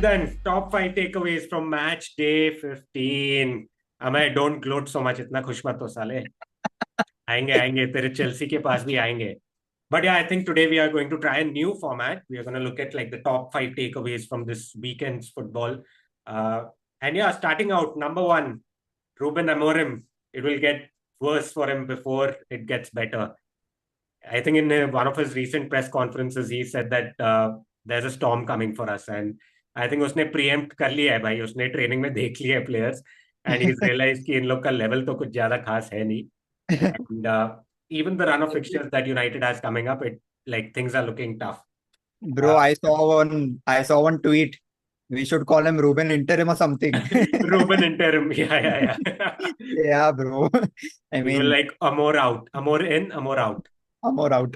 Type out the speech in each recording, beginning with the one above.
right then, top five takeaways from match day 15. Amay, don't gloat so much. इतना खुश मत हो साले. आएंगे आएंगे तेरे चेल्सी के पास भी आएंगे. But yeah, I think today we are going to try a new format. We are going to look at like the top five takeaways from this weekend's football. Uh, and yeah, starting out, number one, Ruben Amorim. It will get worse for him before it gets better. I think in one of his recent press conferences, he said that there's a storm coming for us. And I think उसने preempt कर लिया है भाई. उसने training में देख लिया है players. And he's realized कि इन लोग का level तो कुछ ज्यादा खास है नहीं. And even the run of fixtures that United has coming up, it like things are looking tough. Bro, I saw one tweet. We should call him Ruben Interim or something. Ruben interim, yeah. Yeah, bro. I We were mean, like Amor out, Amor in, Amor out. I'm more out.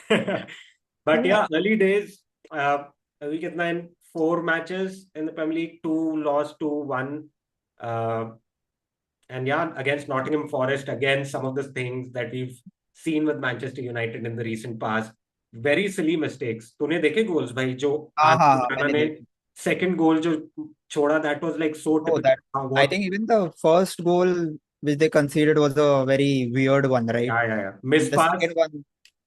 But yeah, early days. अभी कितना in four matches in the Premier League, two lost, two won. Uh, and yeah, against Nottingham Forest, again, some of the things that we've seen with Manchester United in the recent past. Very silly mistakes. तूने देखे goals भाई जो हाँ हाँ आदित्य हाँ राणा मैंने ने देखी. second goal जो छोड़ा, that was like so Oh, typical that of I what. think even the first goal which they conceded was a very weird one, right? Yeah. And Miss the pass. second one,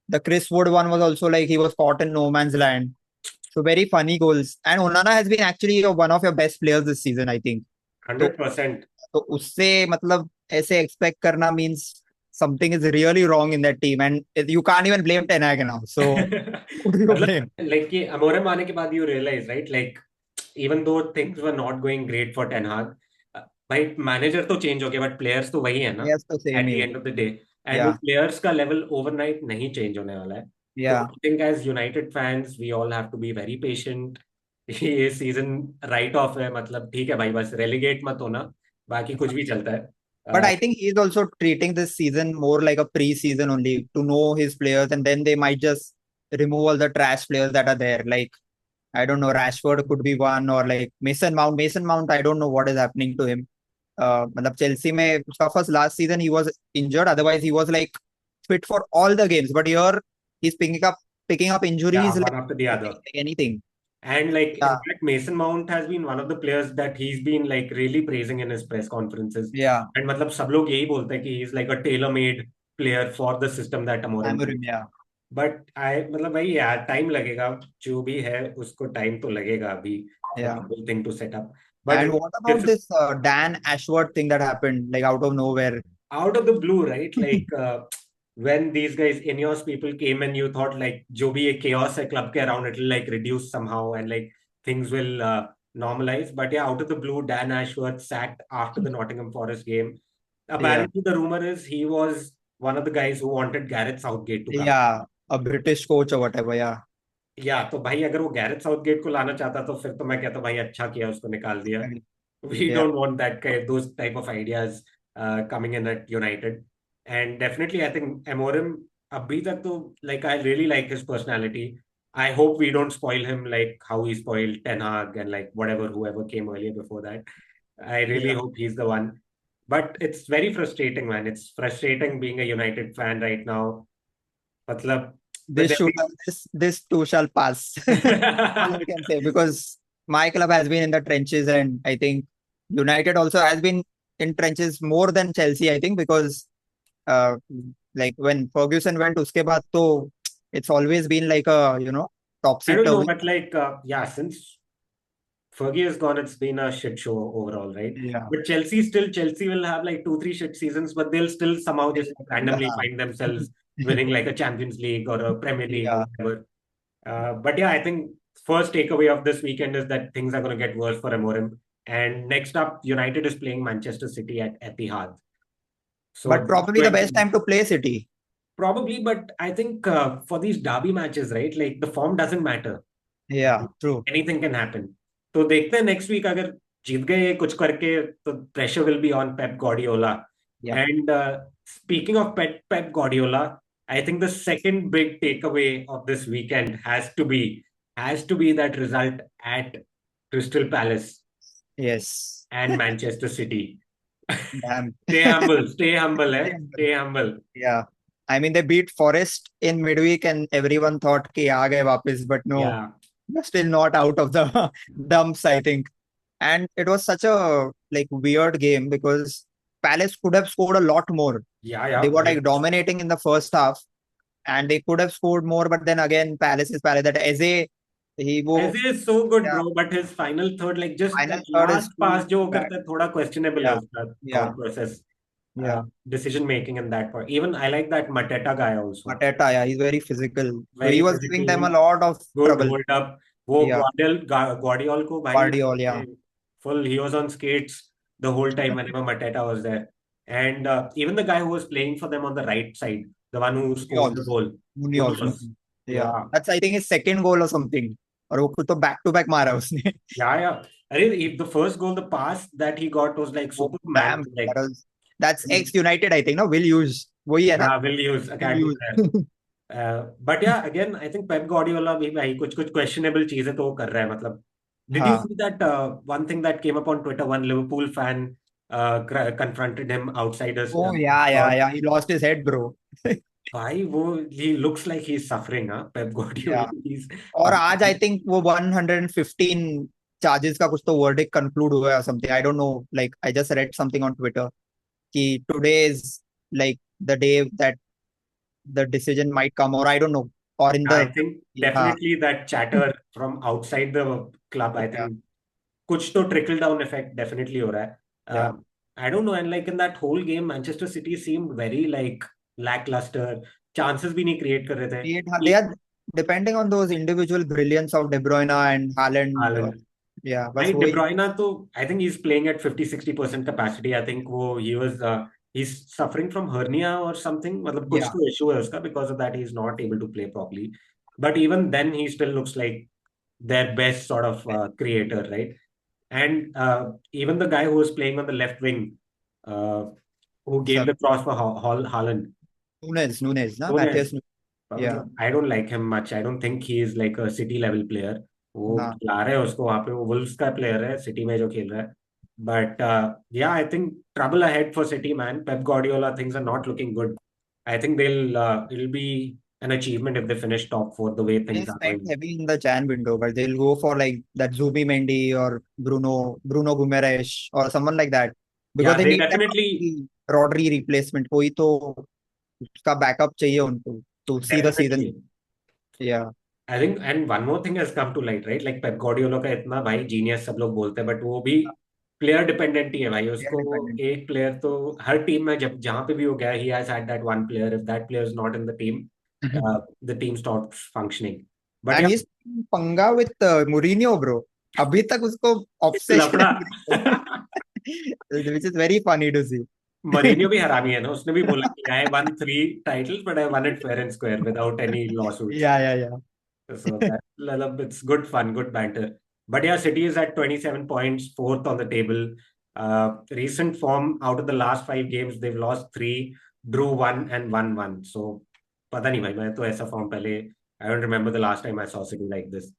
the Chris Wood one was also like he was caught in no man's land. So very funny goals. And Onana has been actually one of your best players this season, I think. तो 100%. तो उससे मतलब ऐसे expect करना means something is really wrong in that team, and you can't even blame Ten Hag now. So who do you मतलब blame? like कि अमोरम आने के बाद you realize, right? Like even though things were not going great for Ten Hag, भाई manager तो change हो गया but players तो वही है ना Yes, the same at the here. End of the day. And वो Yeah, प्लेयर्स का लेवल ओवरनाइट नहीं चेंज होने वाला है. तो yeah. I think as United fans we all have to be very patient. ये सीजन राइट ऑफ है, मतलब ठीक है भाई, बस रेलीगेट मत होना, बाकी कुछ भी चलता है. But I think he's also treating this season more like a pre-season only to know his players, and then they might just remove all the trash players that are there. Like I don't know, Rashford could be one, or like Mason Mount. Mason Mount, I don't know what is happening to him. मतलब Chelsea में उसका first last season he was injured. Otherwise he was like fit for all the games. But here he's picking up या injuries one like, after the other. like anything. And like, in Yeah, fact, Mason Mount has been one of the players that he's been like really praising in his press conferences. yeah. And मतलब सब लोग यही बोलते हैं कि he's like a tailor-made player for the system that Amorim Amorim, built. yeah, but I मतलब भाई यार टाइम लगेगा. जो भी है उसको टाइम तो लगेगा अभी for the yeah. Whole thing to set up. But And what about this Dan Ashworth thing that happened like out of nowhere? out of the blue, right? Like when these guys Ineos people came and you thought like जो भी ये chaos है club के around, it will like reduce somehow and like things will normalize. But yeah, out of the blue, Dan Ashworth sacked after the Nottingham Forest game. Yeah, Apparently, the rumor is he was one of the guys who wanted Gareth Southgate to come. yeah. A British coach or whatever. Yeah, या तो भाई अगर वो Gareth Southgate को लाना चाहता तो फिर तो मैं कहता भाई अच्छा किया उसको निकाल दिया. We yeah, don't want that kind, those type of ideas coming in at United. And definitely I think Amorim abhi tak to, like, I really like his personality. I hope we don't spoil him like how he spoiled Ten Hag and like whatever whoever came earlier before that. I really yeah. hope he's the one. But it's very frustrating, man. It's frustrating being a United fan right now. Matlab, with This should every this too shall pass. All I can say because my club has been in the trenches, and I think United also has been in trenches more than Chelsea. I think because uh, like when Ferguson went, uske baad to it's always been like a I topsy don't know, turvy. but like, yeah, since Fergie has gone, it's been a shit show overall, right? Yeah, But Chelsea will have like two, three shit seasons, but they'll still somehow just randomly find themselves winning like a Champions League or a Premier League or yeah. whatever. But yeah, I think first takeaway of this weekend is that things are going to get worse for Amorim. And next up, United is playing Manchester City at Etihad. So But that's probably the going best to time to play City. probably, but I think for these derby matches, right? Like the form doesn't matter. Yeah, true. Anything can happen. तो देखते हैं next week अगर जीत गए कुछ करके तो pressure will be on Pep Guardiola. Yeah. And speaking of Pep Guardiola, I think the second big takeaway of this weekend has to be that result at Crystal Palace Yes. and Manchester City. Damn. Stay humble, stay humble. Yeah. I mean, they beat Forest in midweek, and everyone thought कि आ गए वापस, but no. Yeah. still not out of the dumps, I think. And it was such a like weird game because Palace could have scored a lot more. Yeah, They yeah. were like dominating in the first half, and they could have scored more. But then again, Palace is Palace. That Eze, he वो Eze is so good, yeah, bro, but his final third, like just final that third is last pass too जो वो bad. करता है, थोड़ा questionable है Yeah, उसका yeah, thought process, yeah. decision making in that part. Even I like that Mateta guy also. Mateta, yeah, he's very physical. So he Very was giving them a physically lot of good trouble. hold up. वो Yeah, Guardiol को भाई Guardiola, yeah. full he was on skates the whole time whenever Mateta was there. And even the guy who was playing for them on the right side, the one who scored the Munoz, goal, Munoz. Munoz. Yeah, Yeah, that's I think his second goal or something. और वो खुद तो back to back मारा उसने. yeah, yeah. अरे, if the first goal, the pass that he got was like Oh, Superman. damn, Like, that's ex United I think. No, will use वही है ना? yeah, will use Will academy use. there. But yeah, again, I think Pep Guardiola भी भाई कुछ कुछ questionable चीजें तो वो कर रहा है मतलब. Did you हाँ. see that one thing that came up on Twitter? One Liverpool fan confronted him outside his Oh yeah, yeah, shop. yeah. He lost his head, bro. भाई वो he looks like he's suffering, huh? Pep Guardiola. Yeah. He's और आज I think वो 115 charges का कुछ तो verdict conclude हुआ है something I don't know like I just read something on Twitter कि today is like the day that the decision might come और आई डोंट नो और इन I द think हाँ definitely that chatter from outside the club. I या think कुछ तो trickle down effect definitely हो रहा है. या I don't know, and like in that whole game, Manchester City seemed very like lackluster. Chances भी नहीं create कर रहे थे. क्रिएट हाँ they are depending on those individual brilliance of De Bruyne and Haaland Haaland. या I बस De वही Bruyne तो I think he's playing at 50-60% capacity. I think वो he was he's suffering from hernia or something. मतलब कुछ या तो issue है उसका, because of that he's not able to play properly. But even then he still looks like their best sort of creator, right? And even the guy who was playing on the left wing, uh, who gave सब the cross for Haaland, Nunez ना Nunes. Matheus या मतलब I don't like him much. I don't think he is like a City level player. वो ना खिला रहे हैं उसको वहां पे, वो वुल्फ्स का प्लेयर है सिटी में जो खेल रहा है. But yeah, I think trouble ahead for City, man. Pep Guardiola, things are not looking good. I think it'll be an achievement if they finish top four the way they things are spent going. heavy in the Jan window, but they'll go for like that Zubi or Bruno Guimaraes or someone like that because Yeah, they they need that definitely Rodri replacement. कोई तो उसका backup चाहिए उनको to see the season. definitely. Yeah, I think, and one more thing has come to light, right? Like Pep Guardiola का इतना भाई genius सब लोग बोलते हैं, बट वो भी प्लेयर डिपेंडेंट ही है भाई. they are उसको dependent. एक प्लेयर तो हर टीम में जब जहां पे भी हो गया, he has had that one player. If that player is not in the team, the team stops functioning. But And yeah, he's पंगा with Mourinho, bro. अभी तक उसको obsession लफड़ा. है Mourinho से, which is very funny to see. Mourinho भी हरामी है ना, उसने भी बोला कि I won 3 titles, but I won it fair and square without any lawsuits. Yeah, yeah, So that it's good fun, good banter. But yeah, City is at 27 points, fourth on the table. Recent form out of the last 5 games, they've lost three, drew one, and won one. So, पता नहीं भाई, मैं तो ऐसा form पहले, I don't remember the last time I saw City like this.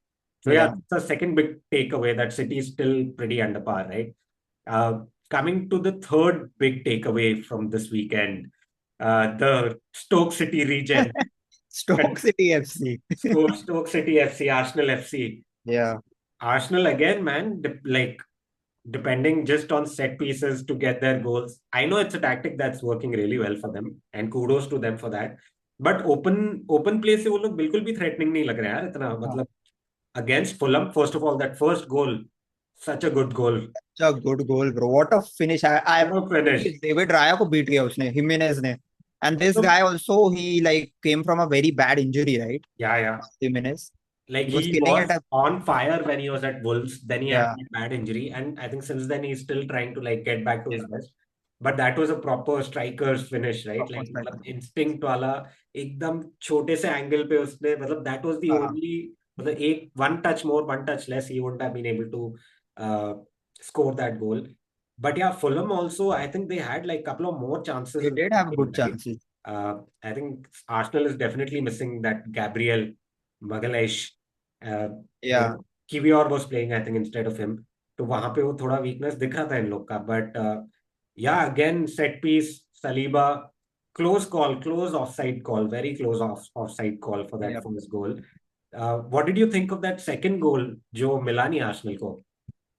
So yeah, yeah, that's the second big takeaway, that City is still pretty under par, right? Coming to the third big takeaway from this weekend, the Stoke City yeah. region. Stoke City FC. Stoke City FC, Arsenal FC. Yeah, Arsenal again, man, like depending just on set pieces to get their goals. I know it's a tactic that's working really well for them, and kudos to them for that. But open play से वो लोग बिल्कुल भी threatening नहीं लग रहे हैं यार इतना, हाँ. मतलब against Fulham, first of all, that first goal, such a good goal. Such a good goal, bro. What a finish. I What a finish. David Raya को beat गया उसने, Jimenez ने. And this So, guy also, he like came from a very bad injury, right? yeah, yeah. Jimenez. Like He was he killing it was at, on fire when he was at Wolves. Then he had yeah, that bad injury, and I think since then he's still trying to like get back to his best. But that was a proper striker's finish, right? proper Like striker. मतलब instinct वाला, एकदम छोटे से angle पे उसने, मतलब that was the हाँ. only, मतलब एक one touch more, one touch less, he wouldn't have been able to uh, score that goal. But yeah, Fulham also, I think they had like couple of more chances They in did that have game, good right? chances. I think Arsenal is definitely missing that Gabriel Magalhaes. Yeah, Kiwior was playing, I think, instead of him. तो वहां पे वो थोड़ा weakness दिख रहा था इन लोग का. But yeah again set piece, Saliba, close call, close offside call, very close offside call for that yeah. first goal. What did you think of that second goal जो मिला नहीं आर्सेनल को?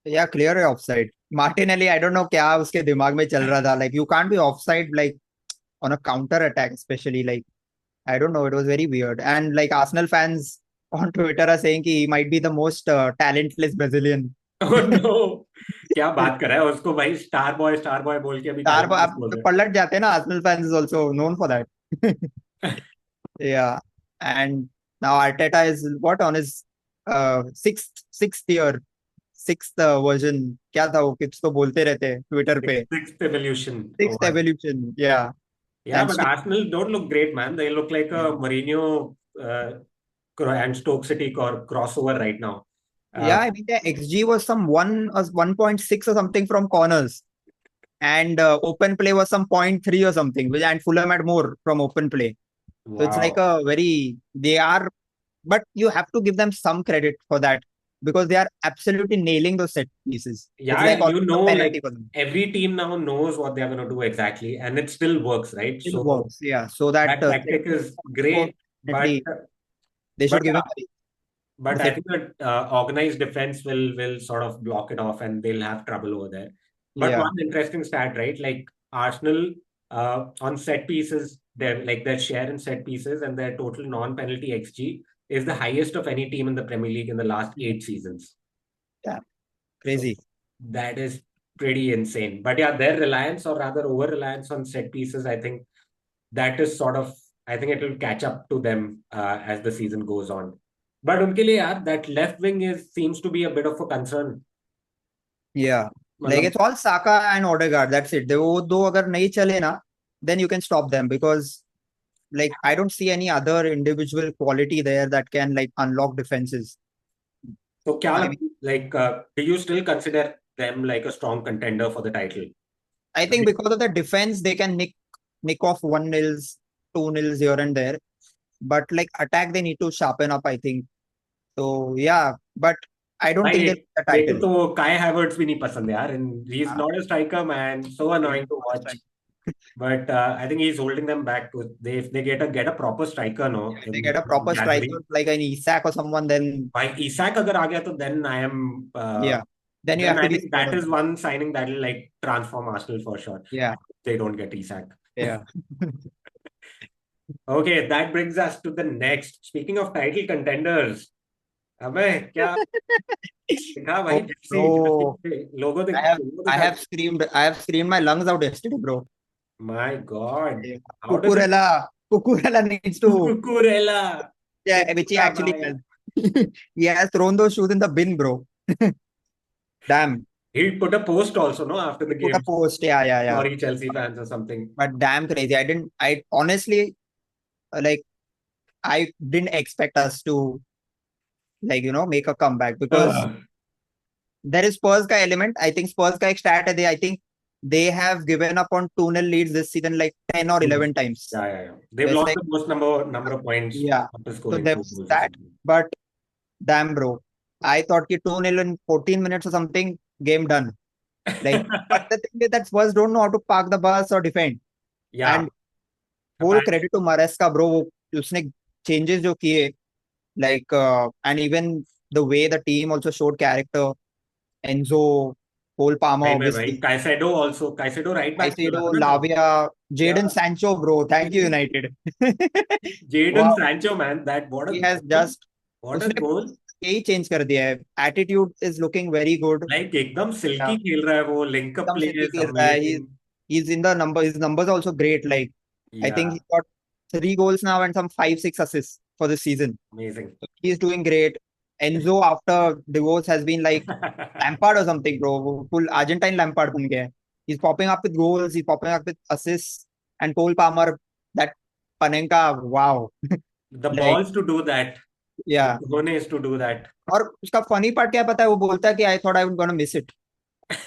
या क्लियर है offside. Martinelli I don't no क्या उसके दिमाग में चल रहा था. Like you can't be offside like on a counter attack specially. Like I don't know. It was very weird. And like Arsenal fans on Twitter are saying he might be the most talentless Brazilian. Oh no! क्या बात कर रहा है उसको भाई, star boy बोल के अभी चार टैलेंट आप बोल रहे पलट जाते हैं ना. Arsenal fans is also known for that. हैं। Yeah. And now Arteta is what on his sixth year, sixth version. क्या था वो किस तो बोलते रहते हैं ट्विटर पे. Sixth evolution or Sixth what? evolution. Yeah. Yeah, And but still, Arsenal don't look great, man. They look like a Mourinho and Stoke City crossover right now. yeah, Uh, I mean the XG was some 1.6 or something from corners. And open play was some point 0.3 or something, and Fulham had more from open play. So it's like wow. a very, they are, but you have to give them some credit for that because they are absolutely nailing those set pieces. It's Yeah, like and you almost a know, penalty like for them. every team now knows what they're going to do exactly, and it still works, right? Still So works, yeah. So that that set tactic piece is also great, but definitely they but should give him yeah, the but I set. think that organized defense will sort of block it off, and they'll have trouble over there. But Yeah, one interesting stat, right? Like Arsenal on set pieces, their share in set pieces and their total non-penalty XG is the highest of any team in the Premier League in the last 8 seasons. yeah, So crazy. that is pretty insane. But yeah, their reliance or rather over reliance on set pieces, I think that is sort of, I think it will catch up to them as the season goes on. But उनके लिए यार that left wing is seems to be a bit of a concern. Yeah, like मतलब it's all Saka and Odegaard. That's it. वो दो अगर नहीं चले ना, then you can stop them because like I don't see any other individual quality there that can like unlock defenses. तो क्या I mean, लगता like do you still consider them like a strong contender for the title? I think because of the defense, they can nick off 1-0s, 2-0s here and there. But like attack, they need to sharpen up, I think. So yeah, but I don't भाई think they'll win the मेरे को title. तो काय Havertz भी नहीं पसंद यार, and he's Uh, not a striker man, so he's annoying to not a watch. striker. But I think he's holding them back. They if they get a proper striker no If they in get a proper January. striker like an Isak or someone, then भाई Isak अगर आ गया तो then I am yeah, then you then have I to be think scared that of is them. one signing that will like transform Arsenal for sure. Yeah, They don't get Isak. yeah. Okay, that brings us to the next. Speaking of title contenders, अबे क्या दिखा भाई, Oh, Jersey Jersey bro. I have logo I दिखा. have screamed my lungs out yesterday, bro. My God, Yeah. how does it? Cucurella needs to, Cucurella, yeah, which he Cucurella actually भाई. has. He has thrown those shoes in the bin, bro. Damn. He put a post also, no, after He the put a game. post. Yeah, yeah, yeah. Sorry, Chelsea fans or something. But damn crazy. I honestly, like, I didn't expect us to, like, make a comeback because Ugh. there is Spurs ka element. I think Spurs ka ek stat hai. I think they have given up on 2-0 leads this season like 10 or 11 times. Yeah, yeah, yeah. So They've it's lost like, the most number of points yeah. after So scoring two there's goals or that. something. But damn, bro. I thought ki 2-0 in 14 minutes or something, game done. Like, but the thing is that Spurs don't know how to park the bus or defend. Yeah, And whole apparently. credit to Maresca, bro. उसने changes जो किए, like, and even the way the team also showed character. Enzo, Cole Palmer, भाई मैं भाई obviously. Caicedo right back खेल रहा Caicedo, था ना तब. Lavia, Yeah, Jadon Sancho, bro. Thank you, United. Jadon Wow, Sancho, man, that what a he has goal. just What a उसने goal. यही चेंज कर दिया है. Attitude is looking very good. Like एकदम Yeah, सिल्की खेल रहा है वो, लिंक अप एकदम प्ले सिटी इज खेल रहा है. Amazing. He's in the number. His numbers are also great. Like I think Yeah, he's got 3 goals now and some 5, 6 assists for the season. amazing. So he's doing great. Enzo after divorce has been like Lampard or something, bro. वो full Argentine Lampard बन गया है. He's popping up with goals. He's popping up with assists. And Cole Palmer, that Panenka, wow. The Like, balls to do that. The yeah. cojones to do that. और उसका funny part क्या पता है? वो बोलता है कि I thought I was gonna miss it.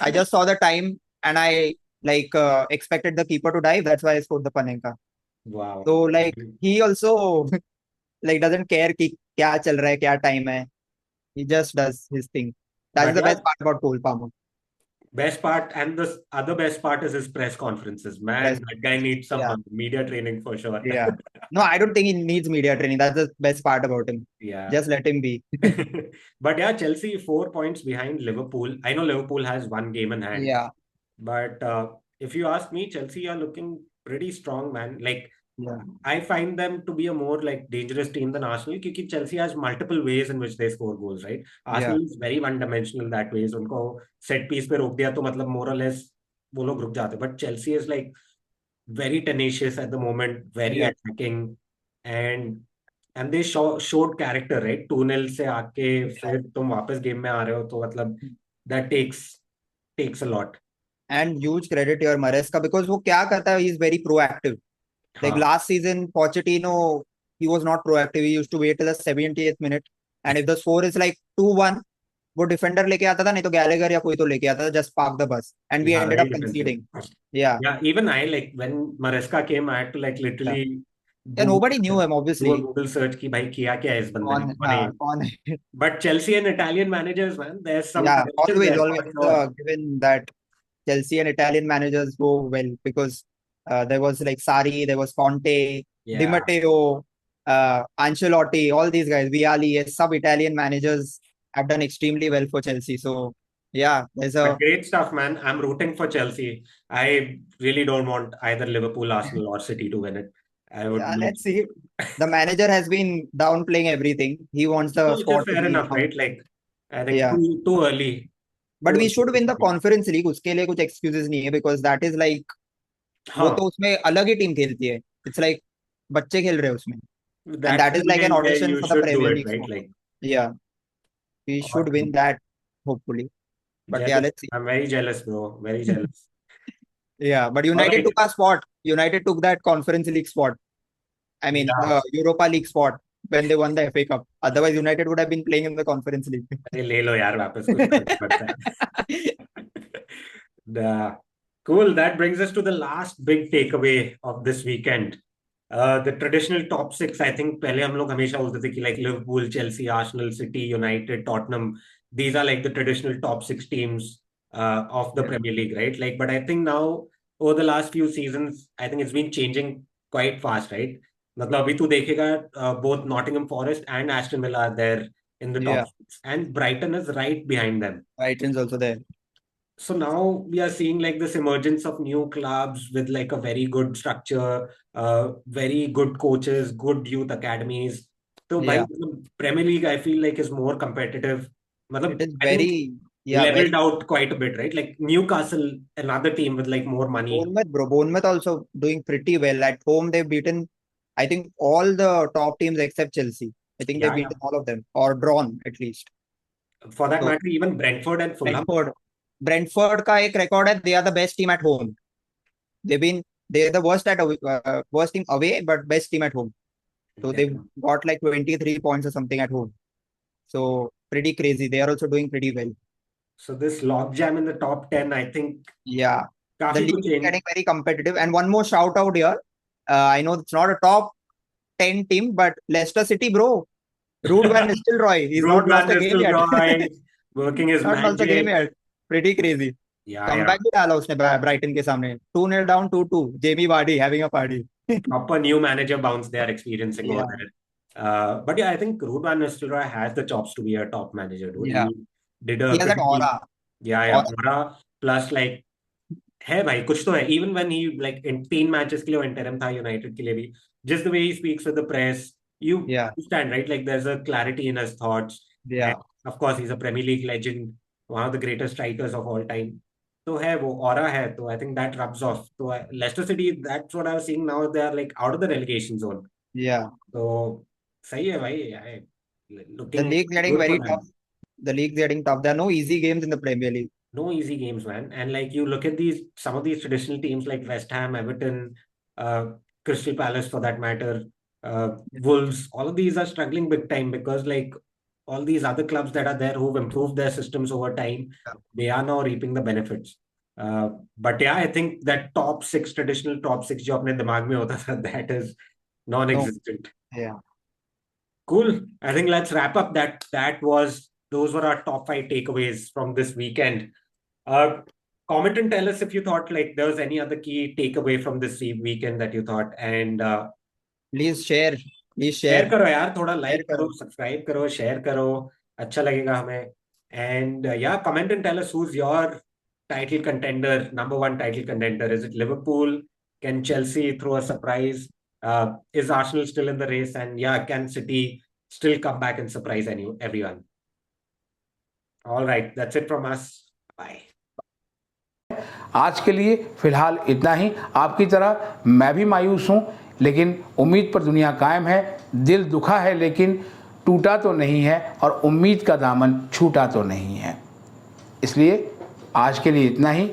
I just saw the time and I like expected the keeper to dive. That's why I scored the Panenka. Wow. So like he also like doesn't care कि क्या चल रहा है, क्या time है. He just does his thing. That's But the yeah, best part about Cole Palmer. Best part, and the other best part is his press conferences. Man, Press that guy conferences. needs some Yeah, media training for sure. yeah. No, I don't think he needs media training. That's the best part about him. Yeah. Just let him be. But yeah, Chelsea 4 points behind Liverpool. I know Liverpool has one game in hand, Yeah, but if you ask me, Chelsea are looking pretty strong, man. Like yeah, I find them to be a more like dangerous team than Arsenal because Chelsea has multiple ways in which they score goals, right? yeah, Arsenal is very one dimensional that ways. उनको set piece पे रोक दिया तो मतलब more or less वो लोग रुक जाते. But Chelsea is like very tenacious at the moment, very yeah. attacking, and they showed character, right? 2-0 से आके Yeah. फिर तुम वापस गेम में आ रहे हो तो मतलब that takes a lot. And huge credit your Maresca because वो क्या करता है, he is very proactive. Like हाँ, last season, Pochettino, he was not proactive. He used to wait till the 70th minute. And if the score is like 2-1, वो defender लेके आता था, नहीं तो गैलेगर या कोई तो लेके आता था, just park the bus. And we yeah, ended very up defensive. conceding. Yeah. Yeah, even I like when Maresca came, I had to like Yeah. literally Yeah, do nobody knew him, do a obviously. Google search कि भाई किया क्या है इस बंदे ने, कौन कौन है हाँ ये? कौन है But Chelsea and Italian managers, man, there's some Yeah, connection always, there always for sure. given that Chelsea and Italian managers go well because there was like Sari, there was Conte, Di Yeah, Matteo, Ancelotti, all these guys, Vialli, yes, sub Italian managers have done extremely well for Chelsea. So yeah, there's but a great stuff, man. I'm rooting for Chelsea. I really don't want either Liverpool, Arsenal, or City to win it. I would yeah. like. Let's see. The manager has been downplaying everything. He wants the Which is squad to fair be enough, right? Like, I think yeah. too early. But Too we early should for win the City. conference league. उसके लिए कुछ excuses नहीं है because that is like वो Huh. तो उसमें अलग ही team खेलती है. It's like बच्चे खेल रहे हैं उसमें. And That's that the is like an way where audition you for the should do Premier it, League right? spot. Like, Yeah, we should win that, hopefully. But yeah, jealous. let's see. I'm very jealous, bro. Very jealous. Yeah, but All United right. took our spot. United took that Conference League spot. I mean, Yeah. the Europa League spot when they won the FA Cup. Otherwise, United would have been playing in the Conference League. अरे ले लो यार वापस कुछ फर्क नहीं पड़ता है. The cool. That brings us to the last big takeaway of this weekend. The traditional top six. I think पहले हम लोग हमेशा बोलते थे कि like Liverpool, Chelsea, Arsenal, City, United, Tottenham. These are like the traditional top six teams of the Yeah, Premier League, right? Like, but I think now over the last few seasons, I think it's been changing quite fast, right? मतलब अभी तू देखेगा both Nottingham Forest and Aston Villa are there in the top yeah. six, and Brighton is right behind them. Titans also there. So now we are seeing like this emergence of new clubs with like a very good structure, very good coaches, good youth academies. So by Yeah, Premier League, I feel like is more competitive. it Matlab, is I think very, yeah, leveled very. out quite a bit, right? Like Newcastle, another team with like more money. Bournemouth, bro. Bournemouth also doing pretty well. At home, they've beaten, I think, all the top teams except Chelsea. I think they've Yeah, yeah. beaten all of them or drawn at least. For that So matter, even Brentford and Fulham. Brentford, Brentford का एक record है. They are the best team at home. They've been they're the worst at worst team away, but best team at home. So they've Damn. got like 23 points or something at home. So pretty crazy. They are also doing pretty well. So this logjam in the top 10, I think, Yeah, the काफी league कुछ is change. getting very competitive. And one more shout out here. I know it's not a top 10 team, but Leicester City, bro. Rude Van Nistelrooy. He's Road not lost Van a game yet. Nistelrooy working his Not lost a game magic. yet. Pretty crazy. Yeah, yeah. Comeback भी डाला उसने Brighton के सामने 2-0 down 2-2. Jamie Vardy having a party. Proper new manager bounce they are experiencing over Yeah, there. But yeah, I think Ruud van Nistelrooy has the chops to be a top manager, dude. yeah. He did He a has that pretty, aura. yeah, yeah, Aura. aura. Plus, like, है भाई कुछ तो है. Even when he like in 3 matches के लिए interim था United के लिए भी, just the way he speaks with the press, you Yeah, understand, right? Like there's a clarity in his thoughts, and yeah. of course he's a Premier League legend, one of the greatest strikers of all time. तो है वो aura है, तो I think that rubs off. तो Leicester City, that's what I was seeing now. They are like out of the relegation zone. Yeah. तो सही है भाई. The Looking league's getting good for very tough. them. The league's getting tough. There are no easy games in the Premier League. No easy games, man. And like you look at these, some of these traditional teams like West Ham, Everton, Crystal Palace for that matter, Wolves, all of these are struggling big time because like all these other clubs that are there who've improved their systems over time, they are now reaping the benefits. But yeah, I think that top six, traditional top six जो अपने दिमाग में होता था, that is No. non-existent. Yeah. Cool. I think let's wrap up. Those were our top five takeaways from this weekend. Uh, comment and tell us if you thought like there was any other key takeaway from this weekend that you thought. And please share, please share share, करो यार, थोड़ा share like करो, करो। Subscribe करो, share करो, अच्छा लगेगा हमें. And yeah comment and tell us who's your title contender, number one title contender. Is it Liverpool? Can Chelsea throw a surprise? Is Arsenal still in the race? And yeah, can City still come back and surprise everyone? All right, that's it from us. Bye. आज के लिए फिलहाल इतना ही। आपकी तरह मैं भी मायूस हूँ, लेकिन उम्मीद पर दुनिया कायम है। दिल दुखा है लेकिन टूटा तो नहीं है, और उम्मीद का दामन छूटा तो नहीं है। इसलिए आज के लिए इतना ही।